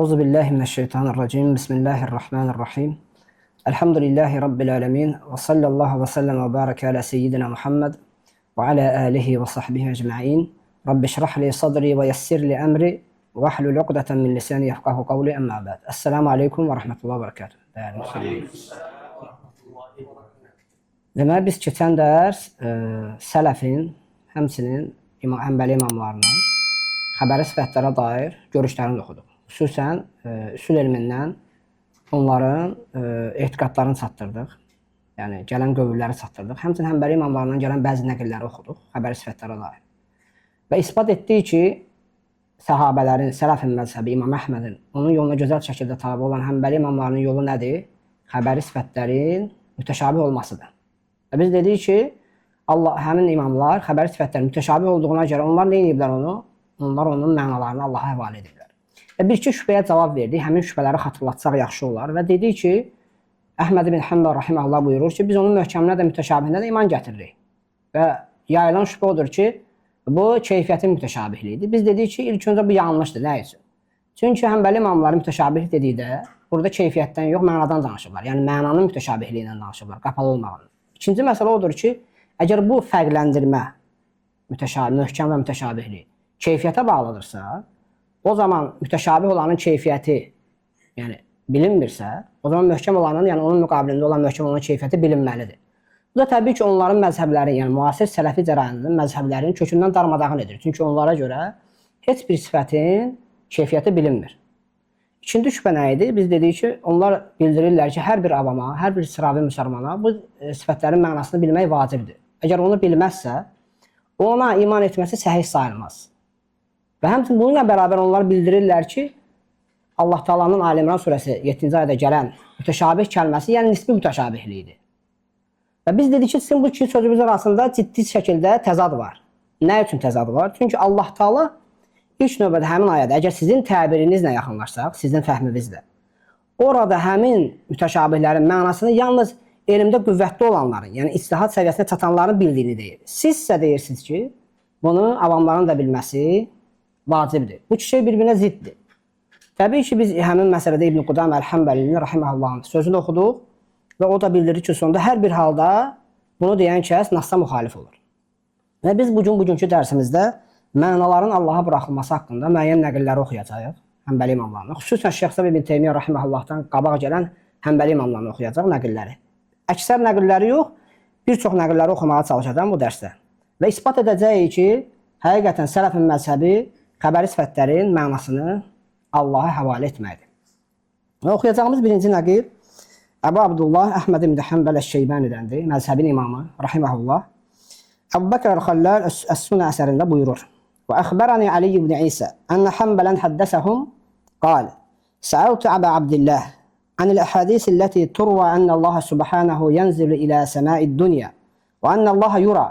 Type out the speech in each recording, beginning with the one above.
Euzu billahi mineşşeytanirracim. Bismillahirrahmanirrahim. Elhamdülillahi rabbil alamin ve sallallahu ve sellem ve baraka ala seyyidina Muhammed ve ala alihi ve sahbihi ecmaîn. Rabbi şrah li sadri ve yessir li emri ve hlul ukdeten min lisani yefkahu kavli. Amma ba'd. Esselamu aleyküm ve rahmetullahi ve berekatuhu. Değerli müsəlmanlar. Deməli biz keçən dərs sələfin, həmçinin Həmbəli imamlarının xəbəri sifətlərə dair görüşlərini oxuduq. Xüsusən üsul elmindən onların etiqadlarını çatdırdıq. Yəni gələn qövülləri çatdırdıq. Həmçinin Həmbəli imamlarından gələn bəzi nəqilləri oxuduq xəbəri sifətlərə dair. Və isbat etdik ki, səhabələrin, sələfin məzhəbi İmam Əhmədin onun yoluna gözəl şəkildə tabi olan Həmbəli imamlarının yolu nədir? Xəbəri sifətlərin mütəşabih olmasıdır. Və biz dedik ki, həmin imamlar xəbəri sifətlərin mütəşabih olduğuna görə onlar nə ediblər onu? Onlar onun mənalarını Allaha həvalə ediblər. Və bir-iki şübhəyə cavab verdik, həmin şübhələri xatırlatsaq yaxşı olar və dedik ki, Əhməd ibn Həmbal rahimehullah buyurur ki, biz onun möhkəminə də mütəşabihinə də iman gətiririk. Və yayılan şübhə odur ki, bu keyfiyyətin mütəşabihliyidir. Biz dedik ki, ilk öncə bu yanlışdır, nə üçün? Çünki Həmbəli imamları mütəşabih dedikdə, burada keyfiyyətdən yox, mənadan danışırlar. Yəni mənanın mütəşabihliyindən danışırlar, qapalı olmağını. İkinci məsələ odur ki, əgər bu fərqləndirmə, möhkəm və mütəşabihlik keyfiyyətə bağlıdırsa, o zaman mütəşabih olanın keyfiyyəti bilinmirsə, o zaman möhkəm olanın, yəni onun müqabilində olan möhkəm olanın keyfiyyəti bilinməlidir. Bu da təbii ki, onların məzhəbləri, yəni müasir sələfi cərayəninin məzhəblərinin kökündən darmadağın edir. Çünki onlara görə heç bir sifətin keyfiyyəti bilinmir. İkinci şübhə nə idi? Biz dedik ki, onlar bildirirlər ki, hər bir avama, hər bir sıravi müsəlmana bu sifətlərin mənasını bilmək vacibdir. Əgər onu bilməzsə, ona iman etməsi səhih sayılmaz. Və həmçinin bununla bərabər onlar bildirirlər ki, Allah Taala'nın Ali İmran surəsi 7-ci ayədə gələn mütəşabih kəlməsi, yəni nisbi mütəşabihliyidir. Və biz dedik ki, sizin bu iki sözümüz arasında ciddi şəkildə təzad var. Nə üçün təzad var? Çünki Allah Taala ilk növbədə həmin ayədə, əgər sizin təbirinizlə yaxınlaşsaq, sizin fəhminizlə, orada həmin mütəşabihlərin mənasını yalnız elmdə qüvvətli olanların, yəni ictihad səviyyəsinə çatanların bildiyini deyir. Siz isə deyirsiniz ki, bunu avamların da bilməsi vacibdir. Bu iki şey bir-birinə ziddir. Təbii ki, biz həmin məsələdə İbn Qudam Əl-Həmbəlinin rahimehullahın sözünü oxuduq və o da bildirir ki, sonunda hər bir halda bunu deyən kəs Nəssa müxalif olur. Və biz bugünkü dərsimizdə mənaların Allaha buraxılması haqqında müəyyən nəqilləri oxuyacağıq Həmbəli imamlarına. Xüsusən Şeyx İbn Teymiyyə rahimehullahdan qabaq gələn Həmbəli imamlarına oxuyacaq nəqilləri. Əksər nəqilləri yox, bir çox nəqilləri oxumağa çalışacağım bu dərsdə. Və isbat edəcəyik ki, həqiqətən sələfin məzhəbi xəbəri sifətlərin mənasını Allaha həvalə etməkdir. Və oxuyacağımız birinci nəqil Əbu Abdullah Əhməd ibn Həmbəl Əş-Şeybanidəndir, məzhəbin imamı rahimehullah. Əbu Bəkr Əl-Xəllal Əs-Sunə əsərində buyurur: "Və əxbərəni Ali ibn İsa ənə Həmbələn həddəsəhum qal: Səəltu Əbə Abdillah عن الأحاديث التي تروى أن الله سبحانه ينزل إلى سماء الدنيا وأن الله يرى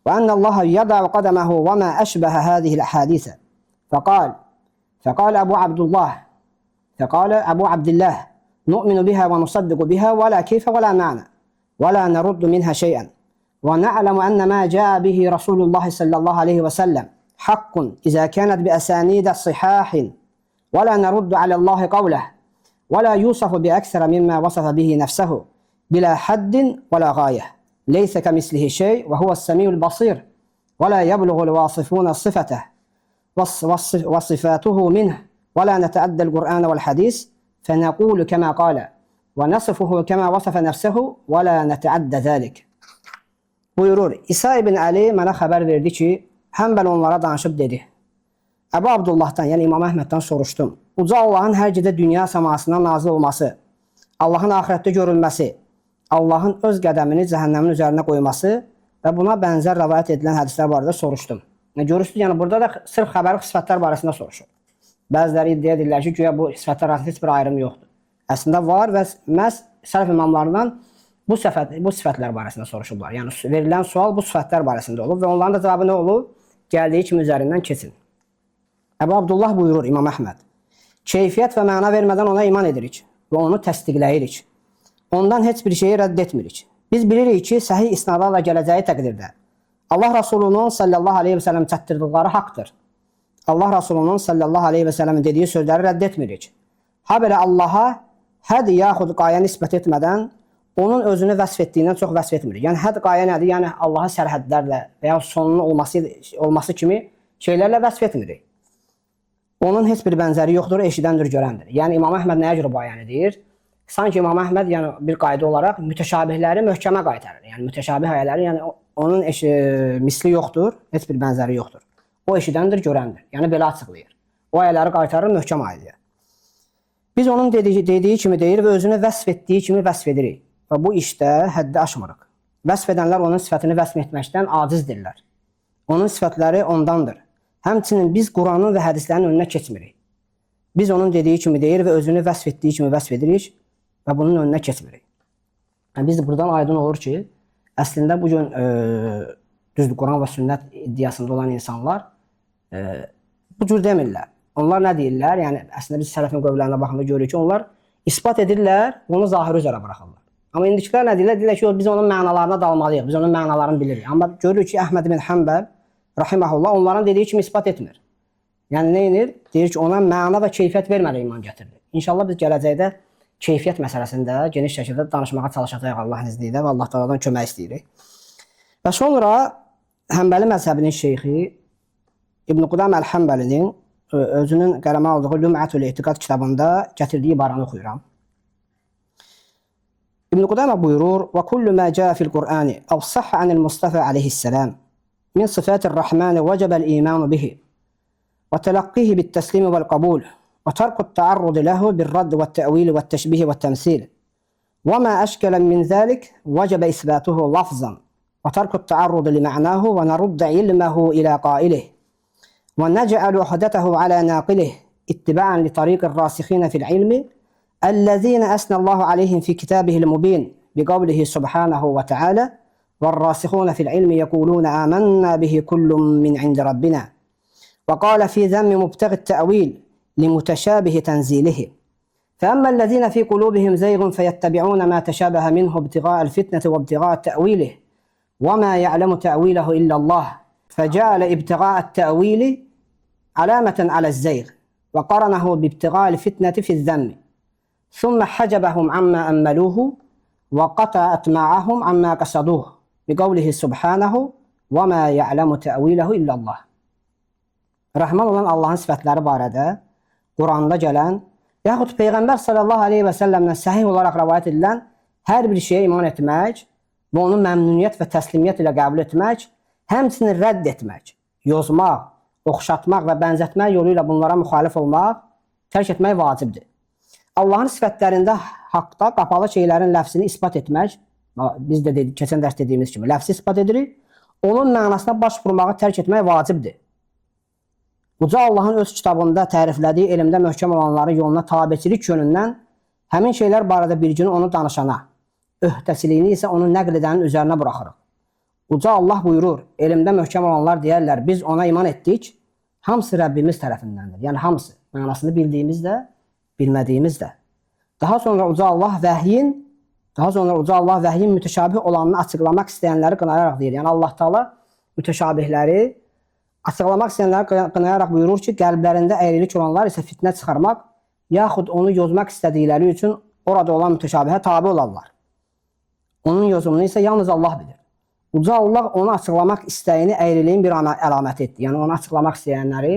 وأن الله يضع قدمه وما أشبه هذه الأحاديث فقال أبو عبد الله نؤمن بها ونصدق بها ولا كيف ولا معنى ولا نرد منها شيئا ونعلم أن ما جاء به رسول الله صلى الله عليه وسلم حق إذا كانت بأسانيد صحاح ولا نرد على الله قوله ولا يوصف بأكثر مما وصف به نفسه بلا حد ولا غاية ليس كمثله شيء وهو السميع البصير ولا يبلغ الواصفون صفته وصفاته منه ولا نتعدى القرآن والحديث فنقول كما قال ونصفه كما وصف نفسه ولا نتعدى ذلك." Buyurur, İsa ibn Ali mənə xəbər verdi ki, Həmbəl onlara danışıb dedi: Əbu Abdullahdan, yəni İmam Əhməddən soruşdum. Uca Allahın hər gecə dünya səmasına nazil olması, Allahın axirətdə görülməsi, Allahın öz qədəmini cəhənnəmin üzərinə qoyması və buna bənzər rəvayət edilən hədislər barədə soruşdum. Görürsünüz, yəni burada da sırf xəbəri sifətlər barəsində soruşur. Bəziləri iddia edirlər ki, güya bu sifətlər arasında heç bir ayrım yoxdur. Əslində var və məhz sələf imamlarından bu sifətlər barəsində soruşublar. Yəni verilən sual bu sifətlər barəsində olub və onların da cavabı nə olub? Gəldiyi kimi üzərindən keçin. Əbu Abdullah buyurur İmam Əhməd: Keyfiyyət və məna vermədən ona iman edirik və onu təsdiqləyirik. Ondan heç bir şeyi rədd etmirik. Biz bilirik ki, səhih isnadlarla gələcəyi təqdirdə Allah Rasulunun sallallahu aleyhi və səlləm çatdırdıqları haqdır. Allah Rasulunun sallallahu aleyhi və səlləmin dediyi sözləri rədd etmirik. Ha belə Allaha həd yaxud qayə nisbət etmədən onun özünü vəsf etdiyindən çox vəsf etmirik. Yəni həd qayə nədir? Yəni Allaha sərhədlərlə və ya sonunun olması kimi şeylərlə vəsf etmirik. Onun heç bir bənzəri yoxdur, eşidəndir, görəndir. Yəni İmam Əhməd nəyə görə bu ayəni deyir? Sanki İmam Əhməd yəni bir qayda olaraq mütəşabihləri möhkəmə qaytarır. Yəni mütəşabih ayələri, yəni onun misli yoxdur, heç bir bənzəri yoxdur. O eşidəndir, görəndir. Yəni belə açıqlayır. O ayələri qaytarır möhkəm ayəyə. Biz onun dediyi kimi deyir və özünü vəsf etdiyi kimi vəsf edirik. Və bu işdə həddi aşmırıq. Vəsf edənlər onun sifətini vəsf etməkdən acizdirlər. Onun sifətləri ondandır. Həmçinin biz Quranın və hədislərin önünə keçmirik. Biz onun dediyi kimi deyir və özünü vəsf etdiyi kimi vəsf edirik və bunun önünə keçmirik. Yəni, biz buradan aydın olur ki, əslində bugün düzdür, Quran və sünnət iddiasında olan insanlar bu cür demirlər. Onlar nə deyirlər? Yəni, əslində biz sələfin qövlərinə baxanda görürük ki, onlar ispat edirlər, onu zahiri üzərə buraxırlar. Amma indikilər nə deyirlər? Deyirlər ki, biz onun mənalarına dalmalıyıq, biz onun mənalarını bilirik. Amma görürük ki, Əhməd ibn Həmbəl rahimehullah onların dediyi kimi ispat etmir. Yəni nə edir? Deyir ki, ona məna və keyfiyyət vermədən iman gətirdi. İnşallah biz gələcəkdə keyfiyyət məsələsində geniş şəkildə danışmağa çalışacağıq Allahın izni ilə və Allah Taala'dan kömək istəyirik. Və sonra Həmbəli məzhəbinin şeyxi İbn Qudam əl-Həmbəlinin özünün qələmə aldığı Lüm'ətül Etiqad kitabında gətirdiyi ibarəni oxuyuram. İbn Qudamə buyurur: "Və kullu ma caa fil Qur'ani aw sahha anil Mustafa alayhissalam min sifatir Rahman vacaba al-iman bihi və telaqqihi bit-taslim vel-qabul və tarku at-ta'arrud lahu bir-radd ve't-ta'wil ve't-teşbih ve't-temsil. Və ma ashkala min zalik vacaba isbatuhu lafzan və tarku at-ta'arrud li ma'nahu və narudda ilmahu ila qailihi. ونجعل عهدته على ناقله اتباعا لطريق الراسخين في العلم الذين أثنى الله عليهم في كتابه المبين بقوله سبحانه وتعالى والراسخون في العلم يقولون آمنا به كل من عند ربنا وقال في ذم مبتغي التأويل لمتشابه تنزيله فأما الذين في قلوبهم زيغ فيتبعون ما تشابه منه ابتغاء الفتنة وابتغاء تأويله وما يعلم تأويله إلا الله فجعل ابتغاء التأويل علامة على الزيغ وقرنه بابتغاء الفتنة في الذم ثم حجبهم عما أملوه وقطع أطماعهم عما قصدوه بقوله سبحانه وما يعلم تأويله إلا الله. Rəhman olan Allahın sifətləri barədə Quranda gələn yaxud Peyğəmbər sallallahu aleyhi və səlləmdən səhih olaraq rəvayət edilən hər bir şeyə iman etmək və onu məmnuniyyət və təslimiyyət ilə qəbul etmək, həmçinin rədd etmək, yozmaq, oxşatmaq və bənzətmək yolu ilə bunlara müxalif olmaq, tərk etmək vacibdir. Allahın sifətlərində haqda qapalı şeylərin ləfzini ispat etmək, biz də keçən dərs dediyimiz kimi ləfzi ispat edirik, onun mənasına baş vurmağı tərk etmək vacibdir. Uca Allahın öz kitabında təriflədiyi elmdə möhkəm olanların yoluna tabeçilik yönündən həmin şeylər barədə bilgini onu danışana, öhdəsiliyini isə onu nəql edənin üzərinə buraxırıq. Uca Allah buyurur, elmdə möhkəm olanlar deyərlər, biz ona iman etdik, hamısı Rəbbimiz tərəfindəndir. Yəni hamısı, mənasını bildiyimiz də, bilmədiyimiz də. Daha sonra Uca Allah vəhyin mütəşabih olanını açıqlamaq istəyənləri qınayaraq deyir. Yəni Allah Taala mütəşabihləri açıqlamaq istəyənləri qınayaraq buyurur ki, qəlblərində əyrilik olanlar isə fitnə çıxarmaq, yaxud onu yozmaq istədikləri üçün orada olan mütəşabihə tabi olarlar. Onun yozumunu isə yalnız Allah bilir. Uca Allah onu açıqlamaq istəyini əyriliyin bir əlaməti etdi. Yəni onu açıqlamaq istəyənləri,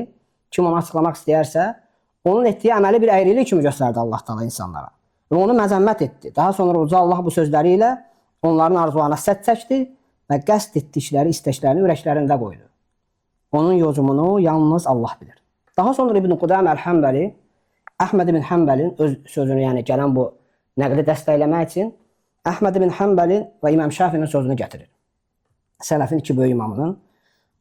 kim onu açıqlamaq istəyərsə, onun etdiyi əməli bir əyrilik kimi göstərdi Allah Taala insanlara. Və onu məzəmmət etdi. Daha sonra Uca Allah bu sözləri ilə onların arzularına sədd çəkdi və qəsd etdikləri istəklərini ürəklərində qoydu. Onun yozumunu yalnız Allah bilir. Daha sonra İbn Qudam əl-Həmbəli Əhməd ibn Həmbəlin öz sözünü, yəni gələn bu nəqli dəstəkləmək üçün Əhməd ibn Həmbəlin və İmam Şafinin sözünü gətirir. Sələfin iki böyük imamının.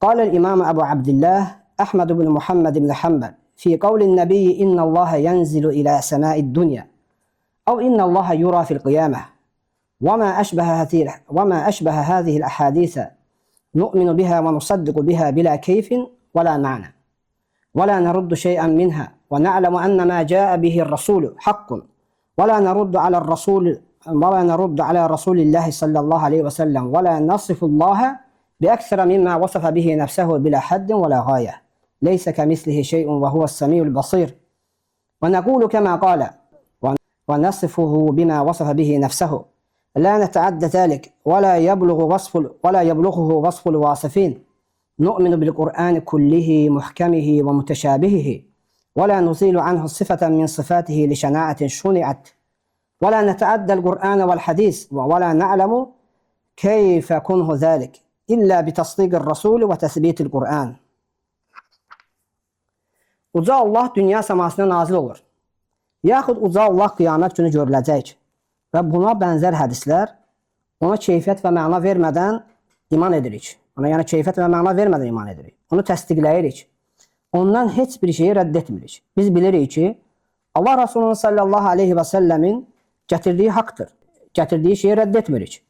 Qalil İmam Əbu Abdillah Əhməd ibn Muhammed ibn Həmbəl fi qavlin nəbiyyi innallaha yenzilu ilə səmaid dunya əv innallaha yura fil qiyamah və mə əşbəhə həzihil əhadisə nu'minu biha və nusaddiqu biha bila keyfin və la ma'na və la naruddu şeyən minha və na'lamu ənə mə cəə bihi rəsulü haqqun və la naruddu alə rasulillahi sallallahu aleyhi və səlləm və la nasifullaha biəksərə mimmə vəsəfə bihi nəfsəhu bilə həddin və la gayə leysə kəmislihi şeyun və huvəs-səmiyul basir ونقول كما قال ونصفه بما وصف به نفسه لا نتعدى ذلك ولا يبلغه وصف الواصفين نؤمن بالقرآن كله محكمه ومتشابهه ولا نزيل عنه صفة من صفاته لشناعة شنعت ولا نتعدى القرآن والحديث ولا نعلم كيف كنه ذلك إلا بتصديق الرسول وتثبيت القرآن. Uca Allah dünya səmasına nazil olur. Yaxud uca Allah qiyamət günü görüləcək. Və buna bənzər hədislər ona keyfiyyət və məna vermədən iman edirik. Ona yəni keyfiyyət və məna vermədən iman edirik. Onu təsdiqləyirik. Ondan heç bir şeyi rədd etmirik. Biz bilirik ki, Allah Rasulunun sallallahu aleyhi və səlləmin gətirdiyi haqdır. Gətirdiyi şeyi rədd etmirik.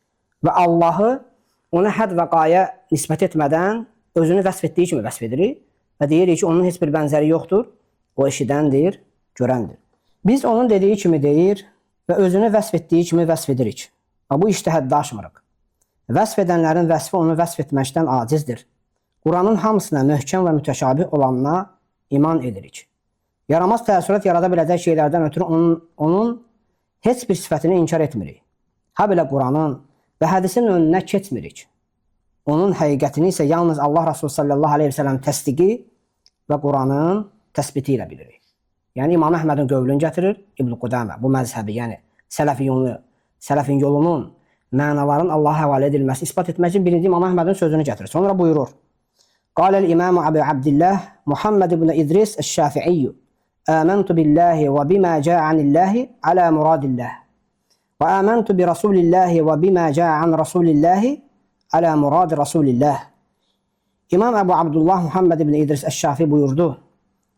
Və Allahı ona hədd və qayə nisbət etmədən özünü vəsf etdiyi kimi vəsf edirik. Və deyirik ki, onun heç bir bənzəri yoxdur. O eşidəndir, görəndir. Biz onun dediyi kimi deyir və özünü vəsf etdiyi kimi vəsf edirik. Və bu işdə həddi aşmırıq. Vəsf edənlərin vəsfi onu vəsf etməkdən acizdir. Quranın hamısına möhkəm və mütəşabih olanına iman edirik. Yaramaz təəssürat yarada biləcək şeylərdən ötürü onun heç bir sifətini inkar etmirik. Ha belə Quranın və hədisin önünə keçmirik. Onun həqiqətini isə yalnız Allah Rasulü sallallahu aleyhi ve sellem təsdiqi və Quranın təsbiti ilə bilirik. Yəni İmam Əhmədin qövlünü gətirir İbn Qudamə. Bu məzhəbi, yəni sələfin yolunun mənaların Allaha həvalə edilməsi ispat etmək üçün birinci İmam Əhmədin sözünü gətirir. Sonra buyurur. Qaləl İmamu Əbu Abdillah Muhammed ibn İdris Əş-Şafi'i Âmentu billahi və bimə câ'anillahi alə muradillah və âmentu bi rasulillahi və bimə câ'an rasulillahi alə murad rasulillah. İmam Əbu Abdullah Muhammed ibn İdris Əş-Şafi buyurdu.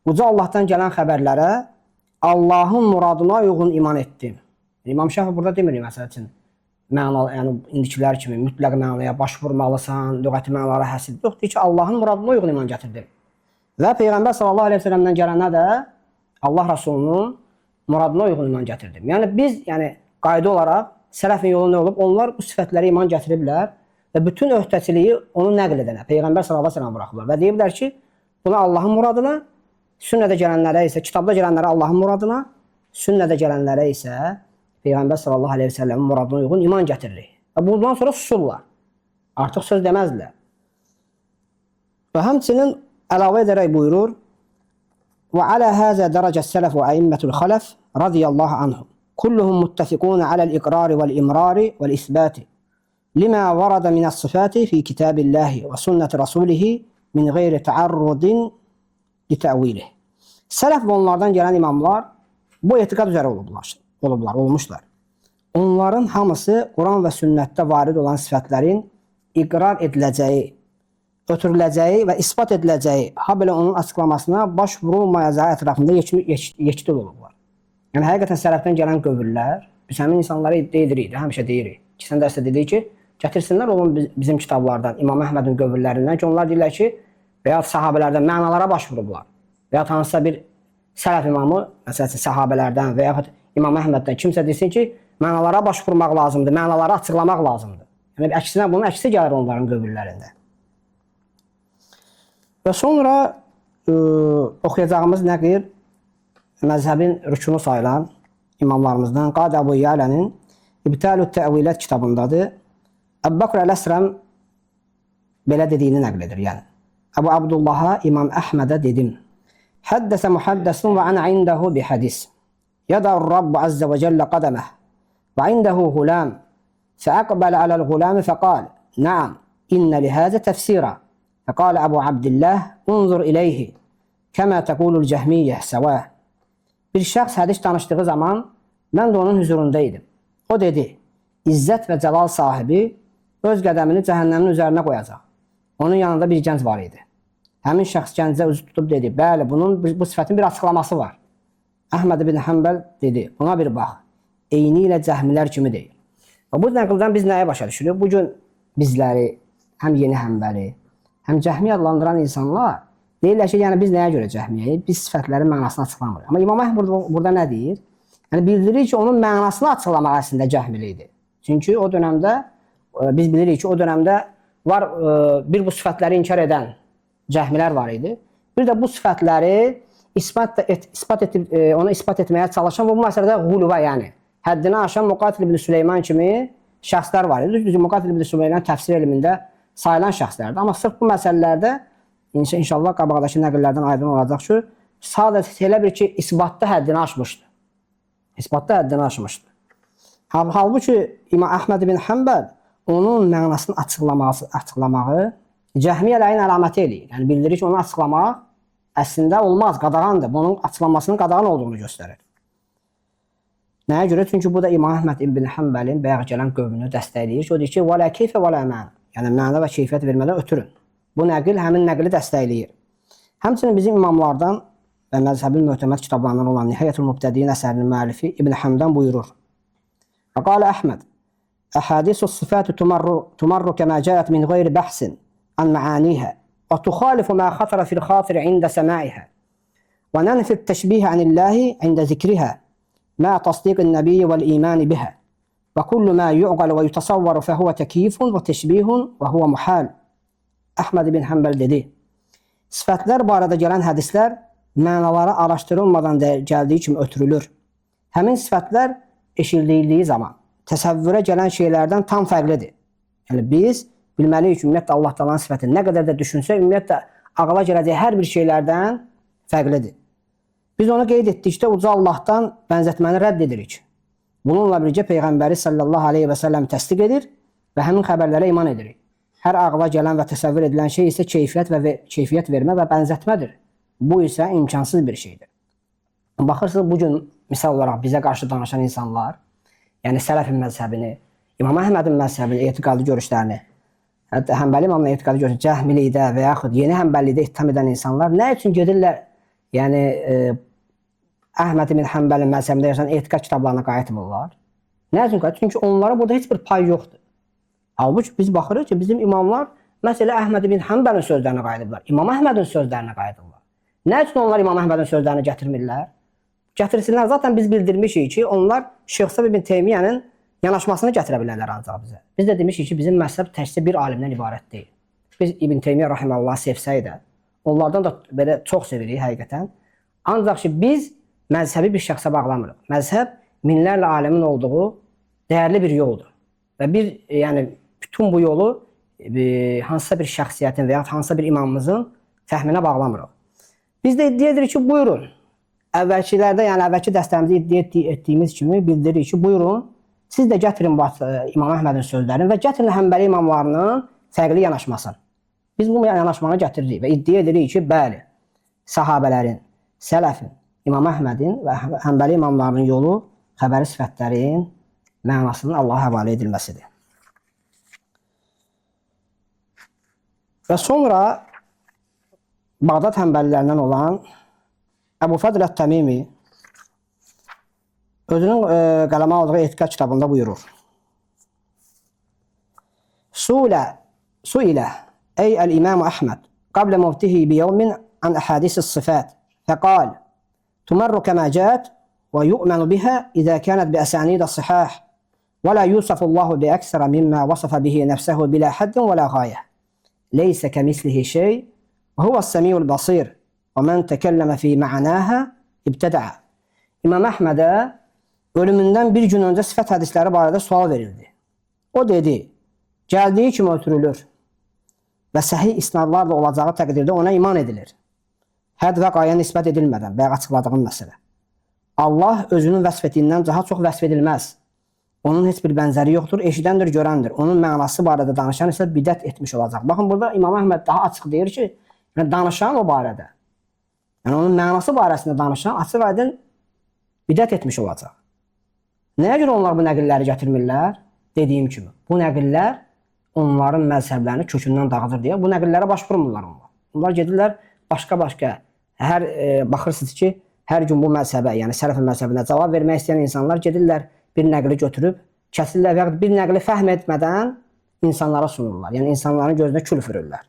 Uca Allahdan gələn xəbərlərə Allahın muradına uyğun iman etdim. İmam Şafi burada demir məsəl üçün mənalı, yəni indikilər kimi mütləq mənaya başvurmalısan, lüğəti mənalara həsr. Yox, deyir ki, Allahın muradına uyğun iman gətirdim. Və Peyğəmbər sallallahu aleyhi ve sellemdən gələnə də Allah Rasulunun muradına uyğun iman gətirdim. Yəni biz, qayda olaraq sələfin yolu nə olub? Onlar bu sifətlərə iman gətiriblər və bütün öhdəçiliyi onu nəql edənə, Peyğəmbər sallallahu aleyhi ve sellem buraxıblar və deyiblər ki, buna Allahın muradına, sünnədə gələnlərə isə, kitabda gələnlərə Allahın muradına, sünnədə gələnlərə isə Peyğəmbər sallallahu aleyhi ve sellemin muradına uyğun iman gətiririk. Və bundan sonra susurlar. Artıq söz deməzlər. Və həmçinin əlavə edərək buyurur, və alə həzə dərəcə sələf və əimmətul xələf radiyallahu anhum. Kulluhum muttəfiqun aləl-iqrari vəl-imrari vəl-isbəti lima varada minəs-sıfati fi kitabillahi və sünnəti rasulihi min qeyri təarrudin li-təvilih. Sələf və onlardan gələn imamlar bu etiqad üzərə olmuşlar. Onların hamısı Quran və sünnətdə varid olan sifətlərin iqrar ediləcəyi, ötürüləcəyi və ispat ediləcəyi, ha belə onun açıqlamasına baş vurulmayacağı ətrafında yekdil olublar. Yəni, həqiqətən sələfdən gələn qövüllər, biz həmin insanlara iddia edirik, həmişə deyirik. Sən dərsdə dedik ki, gətirsinlər onun bizim kitablardan, İmam Əhmədin qövüllərindən ki, onlar deyirlər ki, və ya sahabələrdən mənalara baş vurublar. Və ya hansısa bir sələf imamı, məsələn, sahabələrdən və ya İmam Əhməddən kimsə desin ki, mənalara baş vurmaq lazımdır, mənaları açıqlamaq lazımdır. Yəni, əksinə bunun əksi gəlir onların qövüllərində. Və sonra oxuyacağımız nəqir məzhəbin rükunu sayılan imamlarımızdan Qadi Əbu Yələnin İbtəlü Təvilət kitabındadır. Əbu Bakr Əl-Əsrəm belə dediyini nəql edir. Yəni, Əbu Abdullaha İmam Əhmədə dedim. Həddəsə muhaddəsun və ənə indəhu bi hədis. Yədər Rabbu Əzzə və Cəllə qədəməh. Və indəhu hulam. Fəəqbələ aləl-gulami fəqal. Naam, innə lihəzə təfsirə. Fəqal Əbu Abdillah, unzur iləyhi. Kəmə təqulul cəhmiyyə səvə. Bir şəxs hədis danışdığı zaman mən də onun huzurunda idim. O dedi, İzzət və Cəlal sahibi öz qədəmini cəhənnəmin üzərinə qoyacaq. Onun yanında bir gənc var idi. Həmin şəxs gəncə üz tutub dedi, bəli, bunun bu sifətin bir açıqlaması var. Əhməd ibn Həmbəl dedi, buna bir bax, eyni ilə cəhmilər kimi deyil. Və bu nəqildən biz nəyə başa düşürük? Bugün bizləri, həm yeni Həmbəli, həm cəhmiyə adlandıran insanlar deyirlər ki, yəni biz nəyə görə cəhmiyəyik? Biz sifətlərin mənasını açıqlamırıq. Amma İmam Əhməd burada nə deyir? Yəni bildirir ki, onun mənasını açıqlamaq əslində cəhmili idi. Çünki o dönəmdə, biz bilirik ki, o dönəmdə var bir bu sifətləri inkar edən cəhmilər var idi. Bir də bu sifətləri onu ispat etməyə çalışan bu məsələdə quluba, yəni həddini aşan Muqatil ibn Süleyman kimi şəxslər var idi. Düzdür, Muqatil ibn Süleyman təfsir elmində sayılan şəxslərdir. Amma sırf bu məsələlərdə inşallah qabaqdakı nəqillərdən aydın olacaq ki, sadəcə elə bir ki, isbatda həddini aşmışdı. İsbatda həddini aşmışdı. Halbuki İmam Əhməd ibn Həmbəl onun mənasını açıqlamağı cəhmiyyələrin əlaməti eləyir. Yəni bildirir ki, onu açıqlamaq əslində olmaz, qadağandır. Bunun açıqlanmasının qadağan olduğunu göstərir. Nəyə görə? Çünki bu da İmam Əhməd ibn Həmbəlin bayaq gələn qövmünü dəstəkləyir ki, o deyir ki, "Və la keyfə və la məna." Yəni məna və keyfiyyət vermədən ötürün. Bu nəqil həmin nəqli dəstəkləyir. Həmçinin bizim imamlardan və məzhəbin möhtəməd kitablarından olan Nihayətul Mübtədiin əsərinin müəllifi İbn Həmdən buyurur. Qala Əhməd: "Əhadisus sifat tumarru kema ca'at min ghayri bahsin an ma'aniha və tukhalifu ma khatara fil khatir 'inda sama'iha və nanfi at-tashbih 'anillahi 'inda zikriha ma tasdiq an-nabiy wal-iman biha və kullu ma yu'qal və yutasawwar fa huwa takyifun və təşbihun və huwa muhal." Əhməd ibn Həmbəl dedi: "Sifətlər barədə gələn hədislər mənaları araşdırılmadan gəldiyi kimi ötürülür. Həmin sifətlər eşidildiyi zaman təsəvvürə gələn şeylərdən tam fərqlidir. Yəni biz bilməliyik ki, ümumiyyətlə Allah Taala'nın sifəti nə qədər də düşünsə, ümumiyyətlə ağla gələcək hər bir şeylərdən fərqlidir. Biz onu qeyd etdikdə uca Allahdan bənzətməni rədd edirik. Bununla birgə Peyğəmbəri sallallahu aleyhi və səlləm təsdiq edir və həmin xəbərlərə iman edirik. Hər ağla gələn və təsəvvür edilən şey isə keyfiyyət vermə və bənzətmədir. Bu isə imkansız bir şeydir." Baxırsınız, bugün misal olaraq bizə qarşı danışan insanlar, yəni Sələfin məzhəbini, İmam Əhmədin məzhəbini, etiqadi görüşlərini, hətta Həmbəli imamın etiqadi görüşlərini cəhmilikdə və yaxud yeni həmbəlilikdə ittiham edən insanlar nə üçün gedirlər, yəni Əhməd ibn Həmbəlin məzhəbində yazan etiqad kitablarına qayıtmırlar? Nə üçün qayıtmırlar? Çünki onlara burada heç bir pay yoxdur. Halbuki biz baxırıq ki, bizim imamlar məsələ Əhməd ibn Həmbəlin sözlərinə qayıdıblar, İmam Əhmədin sözlərinə qayıdıblar. Nə üçün onlar İmam Əhmədin sözlərini gətirmirlər? Gətirsinlər. Zaten biz bildirmişik ki, onlar Şeyx ibn Teymiyyənin yanaşmasını gətirə bilərlər ancaq bizə. Biz də demişik ki, bizim məzhəb təkcə bir alimdən ibarət deyil. Biz İbn Teymiyyə rahimehullah sevsək də, onlardan da belə çox sevirik həqiqətən. Ancaq ki, biz məzhəbi bir şəxsə bağlamırıq. Məzhəb minlərlə alimin olduğu dəyərli bir yoldur. Və yəni bütün bu yolu hansısa bir şəxsiyyətin və ya hansısa bir imamımızın fəhminə bağlamırıq. Biz də iddia edirik ki, buyurun. Əvvəlkilərdə, yəni əvvəlki dəstəmizdə iddia etdiyimiz kimi bildiririk ki, buyurun, siz də gətirin İmam Əhmədin sözlərini və gətirin Həmbəli imamlarının fərqli yanaşmasını. Biz bu yanaşmanı gətiririk və iddia edirik ki, bəli, sahabələrin, Sələfin, İmam Əhmədin və Həmbəli imamlarının yolu xəbəri sifətlərin mənasının Allaha həvalə edilməsidir. Və sonra Bağdad Həmbəlilərindən olan Əbu Fadl Ət-Təmimi özünün qələmə aldığı etiqad kitabında buyurur. Suilə ey el-İmam Əhməd qablə mevtihi biyevmin an əhadisis sifat fəqal tumarru kəmə cət və yu'mənu bihə izə kənət bi əsanidə sihah və la yusafullahu bi əksərə mimmə vasafa bihi nəfsəhu bilə həddin və la qayə leysə kəmislihi şey və huvəs-səmiyul basir və mən təkəlləmə fi mə'anəhə ibtədəə. İmam Əhmədə ölümündən bir gün öncə sifət hədisləri barədə sual verildi. O dedi, gəldiyi kimi ötürülür və səhih isnadlarla olacağı təqdirdə ona iman edilir. Hədd və qayə nisbət edilmədən və açıqladığım məsələ. Allah özünün vəsf etdiyindən daha çox vəsf edilməz. Onun heç bir bənzəri yoxdur, eşidəndir, görəndir. Onun mənası barədə danışan isə bidət etmiş olacaq. Baxın, burada İmam Əhməd daha açıq deyir ki, danışan o barədə, yəni onun mənası barəsində danışan açıq aydın bidət etmiş olacaq. Nəyə görə onlar bu nəqilləri gətirmirlər? Dediyim kimi, bu nəqillər onların məzhəblərini kökündən dağıdır deyə bu nəqillərə baş vurmurlar onlar. Onlar gedirlər başqa-başqa, baxırsınız ki, hər gün bu məzhəbə, yəni Sələfin məzhəbinə cavab vermək istəyən insanlar gedirlər, bir nəqli götürüb, kəsirlər və ya bir nəqli fəhm etmədən insanlara sunurlar. Yəni insanların gözünə kül vururlar.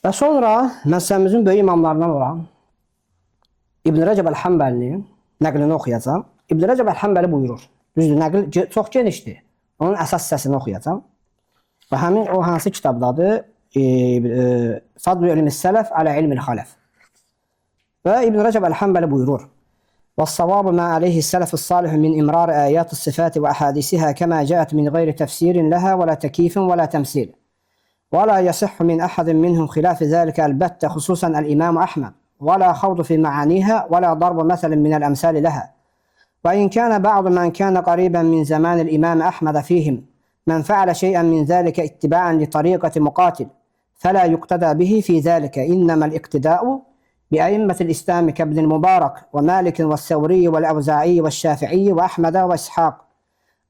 Və sonra məzhəbimizin böyük imamlarından olan İbn Rəcəb Əl-Həmbəlinin nəqlini oxuyacağım. İbn Rəcəb Əl-Həmbəli buyurur. Düzdür, nəql çox genişdir. Onun əsas hissəsini oxuyacağım. Və həmin o hansı kitabdadır? Fadlu İlmi Sələf alə İlmi Xaləf. Ve İbn Recep el-Hanbeli buyurur. وَالصَّوَابُ مَا عَلَيْهِ السَّلَفُ الصَّالِحُ مِنْ إِمْرَارِ آيَاتِ الصِّفَاتِ وَأَحَادِيثِهَا كَمَا جاءت من غير تفسير لها ولا تكييف ولا تمثيل ولا يصح من أحد منهم خلاف ذلك البتة خصوصا الإمام أحمد ولا خوض في معانيها ولا ضرب مثل من الأمثال لها وإن كان بعض من كان قريبا من زمان الإمام أحمد فيهم من فعل شيئا من ذلك اتباعا لطريقة مقاتل فلا يقتدى به في ذلك إنما الاقتداء بأئمة الإسلام كابن المبارك ومالك والثوري والأوزاعي والشافعي وأحمد وإسحاق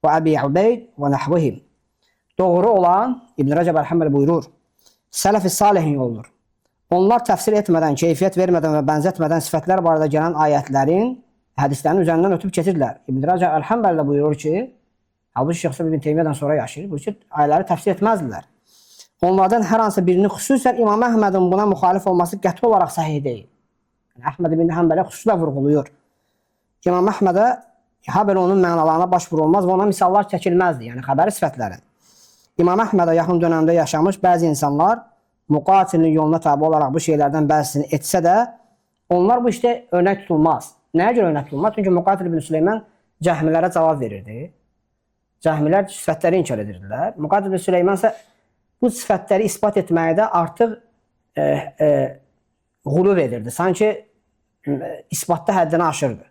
وأبي عبيد ونحوهم. Doğru olan İbn Recep el-Hanbeli buyurur. Sələf-i salihin yoludur. Onlar təfsir etmədən, keyfiyyət vermədən və bənzətmədən sifətlər barədə gələn ayətlərin, hədislərin üzərindən ötüb keçirlər. İbn Recep el-Hanbeli də buyurur ki, halbuki Şeyx İbn Teymiyədən sonra yaşayır, bu ki, ayələri təfsir etməzdilər. Onlardan hər hansı birini, xüsusən İmam Əhmədin buna müxalif olması qəti olaraq səhih deyil. Yəni, Əhməd ibn Hanbələ xüsusilə vurğuluyur. İmam Əhmədə habelə onun mənalarına baş vurulmaz və ona misallar çəkilməzdi, yəni xəbəri sifətlərin. İmam Əhmədə yaxın dönəmdə yaşamış bəzi insanlar müqatilin yoluna tabi olaraq bu şeylərdən bəzisini etsə də, onlar bu işdə örnək tutulmaz. Nəyə görə örnək tutulmaz? Çünki Müqatil ibn Süleyman cəhmilərə cavab verirdi. Cəhmilər sifətləri inkar edirdilər. Müqatil ibn Süleyman isə bu sifətləri ispat etməkdə artıq quluv edirdi. Sanki isbatda həddini aşırdı.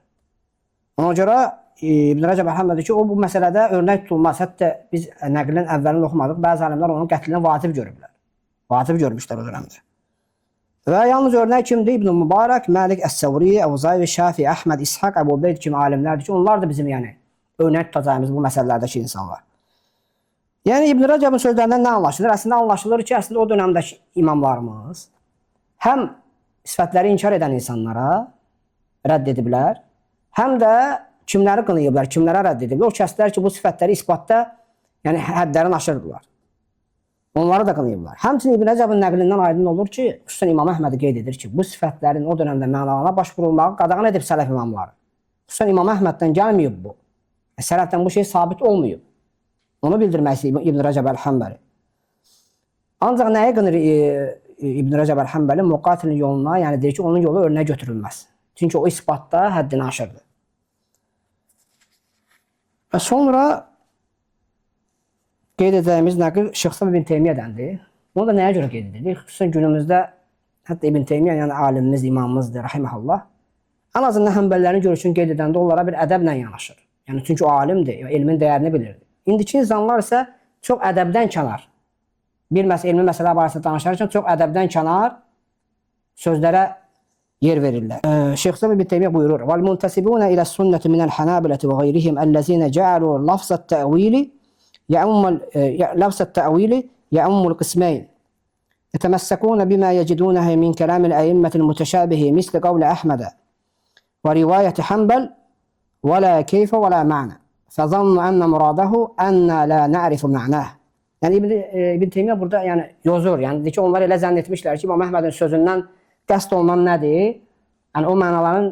Ona görə İbn Recep el-Hanbeli ki, o bu məsələdə örnək tutulmaz. Hətta biz nəqlin əvvəlini oxumadıq. Bəzi alimlər onun qətlini vacib görüblər. Vacib görmüşlər o dövrəmdə. Və yalnız örnək kimdir? İbn Mübarək, Malik, Əs-Səvri, Əvzai, Şafi, Əhməd, İshaq, Əbu Ubeyd kimi alimlərdir ki, onlar da bizim yəni örnək tutacağımız bu məsələlərdəki insanlar. Yəni İbn Recep'in sözlərindən nə anlaşılır? Əslində anlaşılır ki, əslində o dövrəmdəki imamlarımız həm sifətləri inkar edən insanlara rədd ediblər, həm də kimləri qınayıblar, kimlərə rədd ediblər. O kəslər ki, bu sifətləri isbatda yəni həddlərini aşırdılar. Onları da qınayıblar. Həmçinin İbn Recep'in nəqlindən aydın olur ki, xüsusən İmam Əhməd qeyd edir ki, bu sifətlərin o dövrəmdə mənalarına baş vurulmağı qadağan edib sələf imamları. Xüsusən İmam Əhməddən gəlməyib bu. Sələfdən bu şey sabit olmayıb. Onu bildirmək istəyir İbn Recep el-Hanbeli. Ancaq nəyə qınır İbn Recep el-Hanbeli? Müqatilin yoluna, yəni deyir ki, onun yolu örnək götürülməz. Çünki o isbatda həddini aşırdı. Və sonra qeyd edəcəyimiz nəql Şeyx İbn Teymiyədəndir. Onu da nəyə görə qeyd edilir? Xüsusən günümüzdə hətta İbn Teymiyyə, yəni alimimiz, imamımızdır, rahiməhullah. Ən azından Həmbəlilərin görüşünü qeyd edəndə onlara bir ədəblə yanaşır. Yəni çünki o alimdir, elmin dəyərini bilirdi. İndiki insanlar isə çox ədəbdən kənar. Bir elmi məsələ barəsində danışarkən çox ədəbdən kənar sözlərə yer verirlər. Şeyx İbn Teymiyyə buyurur: "Vel-muntasibuna ila-sünneti minel-Hanabilati ve gayrihim ellezina ja'alu lafzat-ta'wili ya'ummul qismayn. Yetemessakuna bima yecidunhu min kelamil a'immatil muteşabihi misli qavli Ahmed ve rivayeti Hanbel ve la keyfe ve la ma'na. Fazannu enne muradahu enna la na'rifu ma'nah." Yəni İbn Teymiyyə burada yəni yozur. Yəni deyir ki, onlar elə zənn etmişlər ki, İmam Əhmədin sözündən qəsd olunan nədir? Yəni o mənaların,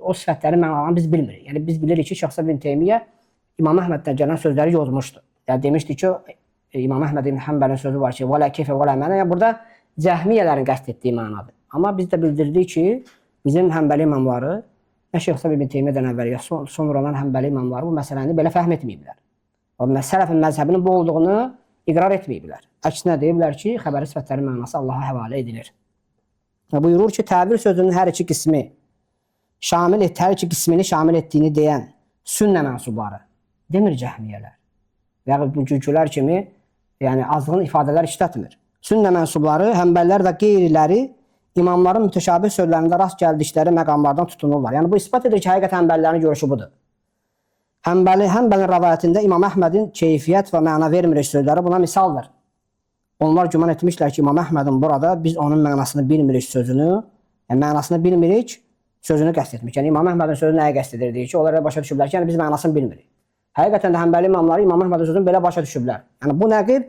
o sifətlərin mənalarını biz bilmirik. Yəni biz bilirik ki, Şeyx İbn Teymiyyə İmam Əhməddən gələn sözləri yozmuşdu. Yəni demişdi ki, İmam Əhməd ibn Hanbəlin sözü var ki, "Və la keyfe və la ma'na." Yəni burada cəhmiyyələrin qəsd etdiyi mənadır. Amma biz də bildirdik ki, bizim Həmbəli imamları nə Şeyx İbn Teymiyədən əvvəl ya sonradan Həmbəli imamları bu məsələni belə fəhm etməyiblər. O sələfin məzhəbinin bu olduğunu iqrar etməyiblər. Əksinə deyiblər ki, xəbəri sifətlərin mənası Allaha həvalə edilir. Və buyurur ki, təbir sözünün hər iki qismini şamil etdiyini deyən sünnə mənsubları demir cəhmiyyələr. Və bu cürcülər kimi yəni azğın ifadələr işlətmir. Sünnə mənsubları, Həmbəlilər və qeyriləri imamların mütəşabih sözlərində rast gəldikləri məqamlardan tutunurlar. Yəni bu isbat edir ki, həqiqət Həmbəlilərin görüşü budur. Həmbəlin rəvayətində İmam Əhmədin keyfiyyət və məna vermir sözləri buna misaldır. Onlar güman etmişlər ki, İmam Əhmədin burada biz onun mənasını bilmirik sözünü, yəni mənasını bilmirik, sözünü qəsd etmək. Yəni İmam Əhmədin sözü nəyə qəsd edir deyir ki, onlar başa düşüblər ki, yəni biz mənasını bilmirik. Həqiqətən də Həmbəli imamları İmam Əhmədin sözünü belə başa düşüblər. Yəni bu nəqil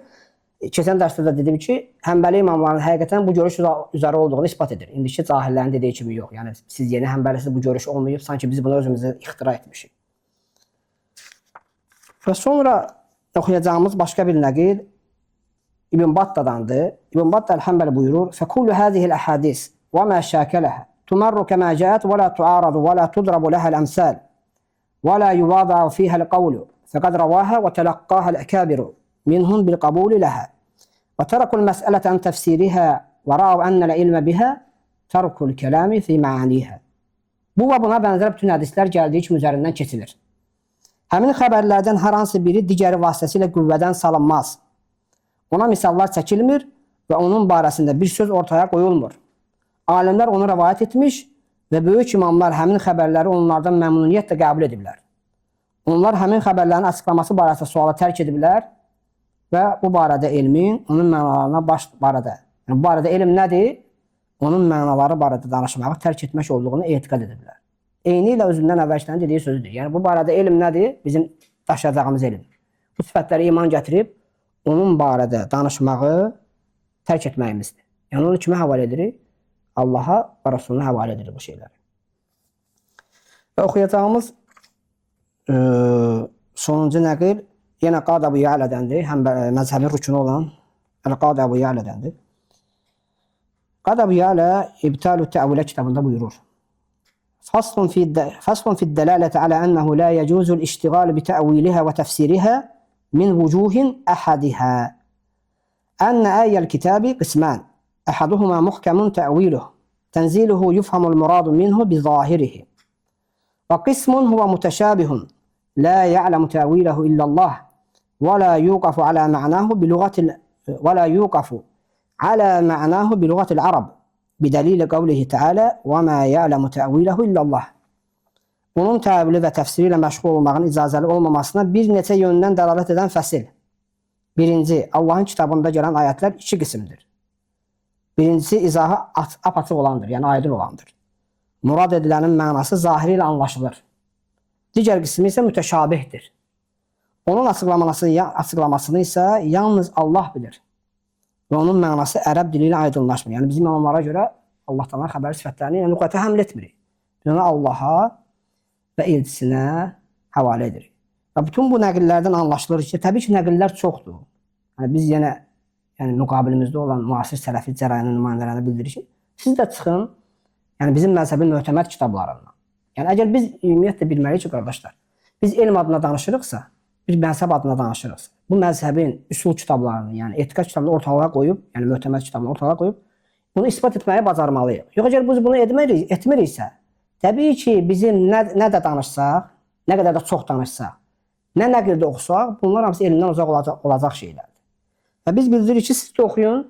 keçən dərsdə də dedim ki, Həmbəli imamların həqiqətən bu görüş üzərə olduğunu isbat edir. İndiki cahillərin dediyi kimi yox. Yəni siz yeni Həmbəlisiz bu görüş olmayıb, sanki biz bunu özümüzə ixtira etmişik. Və sonra oxuyacağımız başqa bir nəqil İbn Battadandır. İbn Batta el-Hanbeli buyurur: "Fekullu hadihi'l ahadis ve ma şakalaha تمر كما جاءت ولا تعارض ولا تضرب لها الأمثال ولا يواضع فيها القول فقد رواها وتلقاها الأكابر منهم بالقبول لها وتركوا المسألة عن تفسيرها ورأوا أن العلم بها ترك الكلام في معانيها. Bu və buna bənzər bütün hədislər gəldiyi kimi üzərindən keçilir. Həmin xəbərlərdən hər hansı biri digəri vasitəsilə qüvvədən salınmaz. Ona misallar çəkilmir və onun barəsində bir söz ortaya qoyulmur. Alimlər onu rəvayət etmiş və böyük imamlar həmin xəbərləri onlardan məmnuniyyətlə qəbul ediblər. Onlar həmin xəbərlərin açıqlaması barəsində sualı tərk ediblər və bu barədə elmin, onun mənalarına bu barədə elm nədir? Onun mənaları barədə danışmağı tərk etmək olduğunu etiqad ediblər. Eyni ilə özündən əvvəlkilərin dediyi sözüdür. Yəni bu barədə elm nədir? Bizim daşıyacağımız elm. Bu sifətlərə iman gətirib onun barədə danışmağı tərk etməyimizdir. Yəni onu kimə həvalə edirik? Allaha və Rasuluna həvalə edirik bu şeyləri. Və oxuyacağımız sonuncu nəqil yenə Qadi Əbu Ya'lədəndir. Həm məzhəbin rükünü olan Qadi Əbu Ya'lədəndir. Qadi Əbu Ya'lə İbtalu Təəvvülə kitabında buyurur. فصل في الدلالة على أنه لا يجوز الاشتغال بتأويلها وتفسيرها من وجوه أحدها أن آية الكتاب قسمان أحدهما محكم تأويله تنزيله يفهم المراد منه بظاهره وقسم هو متشابه لا يعلم تأويله إلا الله ولا يوقف على معناه بلغة العرب بدليل قوله تعالى وما يعلم تأويله إلا الله. Bunun təvili və təfsiri ilə məşğul olmağın icazəli olmamasına bir neçə yöndən dəlalət edən fəsil. Birinci, Allahın kitabında gələn ayətlər iki qismdir. Birincisi, izahı apaçıq olandır, yəni aydın olandır. Murad edilənin mənası zahiri ilə anlaşılır. Digər qismi isə mütəşabihdir. Onun açıqlamasını isə yalnız Allah bilir. Və onun mənası ərəb dili ilə aydınlaşmır. Yəni bizim imamlara görə Allahdan xəbər sifətlərini lüğətə həml etmirik. Biz onu Allaha və elçisinə həvalə edirik. Və bütün bu nəqillərdən anlaşılır ki, təbii ki, nəqillər çoxdur. Yəni biz yenə müqabilimizdə olan müasir sələfi cərayənin nümayəndələrinə bildiririk ki, siz də çıxın, yəni bizim məzhəbin möhtəməd kitablarından. Yəni əgər biz ümumiyyətlə bilməliyik ki, qardaşlar, biz elm adına danışırıqsa, bir məzhəb adına danışırıqsa, bu məzhəbin üsul kitablarını, yəni etiqad kitabını ortalığa qoyub, yəni möhtəməd kitabını ortalığa qoyub, bunu isbat etməyi bacarmalıyıq. Yox, əgər biz bunu etmiriksə, təbii ki, bizim nə də danışsaq, nə qədər də çox danışsaq, nə nəqildə oxusaq, bunlar hamısı elmdən uzaq olacaq şeylərdir. Və biz bildiririk ki, siz də oxuyun,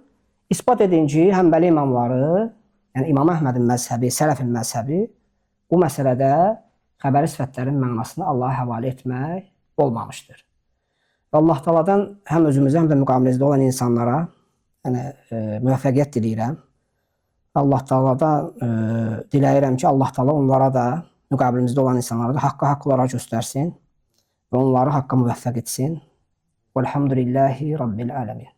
isbat edin ki, Həmbəli imamları, yəni İmam Əhmədin məzhəbi, Sələfin məzhəbi bu məsələdə xəbəri sifətlərin mənasını Allaha həvalə etmək olmamışdır. Və Allah Taala'dan həm özümüzə, həm də müqabilimizdə olan insanlara müvəffəqiyyət diləyirəm. Allah Taala'dan diləyirəm ki, Allah Taala onlara da, müqabilimizdə olan insanlara da haqqa haqq olaraq göstərsin və onları haqqa müvəffəq etsin. Velhamdülillahi Rabbil ələmin.